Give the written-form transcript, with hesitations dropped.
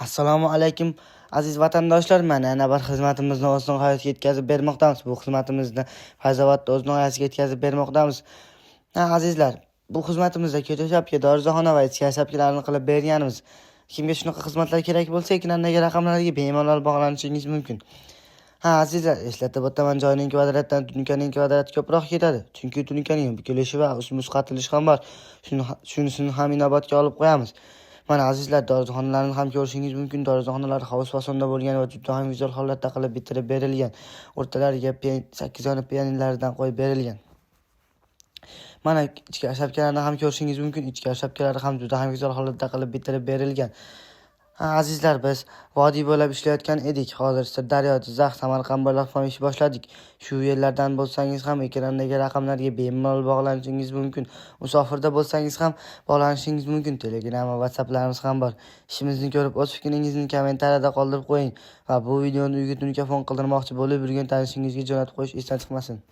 Assalomu alaykum aziz vatandoshlar. Mana yana bir xizmatimizni o'z nihoyasiga yetkazib bermoqdamiz. Bu xizmatimizni Fayzovatda o'z nihoyasiga yetkazib bermoqdamiz. Azizlar, bu xizmatimizda ko'cha shapka, dorixona va ichki shapkalarni qilib berganmiz. Kimga shunaqa xizmatlar kerak bo'lsa, ekrandagi raqamlarga bemalol bog'lanishingiz mumkin. Azizlar, eslatib o'taman, joyning kvadratdan tunikaning kvadrati ko'proq ketadi. Chunki tunikaning bukilishi va muzqatilishi ham bor. Shunisini ham inobatga olib qo'yamiz. Mana azizlar, dorixonalarni ham ko'rishingiz mumkin. Dorixonalar hovuz fasonda bo'lgan va juda ham go'zal holatda qilib bitirib berilgan. O'rtalariga 8 dona pianinlardan qo'yib berilgan. Mana ichki shapkalarni ham ko'rishingiz mumkin. Ichki shapkalari ham juda ham go'zal holatda qilib bitirib berilgan. Azizlar, biz vodiy bo'ylab ishlayotgan edik. Hozir Sirdaryo, Jizzax, Samarqand bo'ylab ham ish boshladik. Shu yerlardan bo'lsangiz ham ekrandagi raqamlarga bemalol bog'lanishingiz mumkin. Musofirda bo'lsangiz ham bog'lanishingiz mumkin. Telegram va WhatsApplarimiz ham bor. Ishimizni ko'rib, o'z fikringizni kommentariyada qoldirib qo'ying va bu videoni uyga telefon qildirmoqchi bo'lib yurgan tanishingizga jo'natib qo'yish esdan chiqmasin.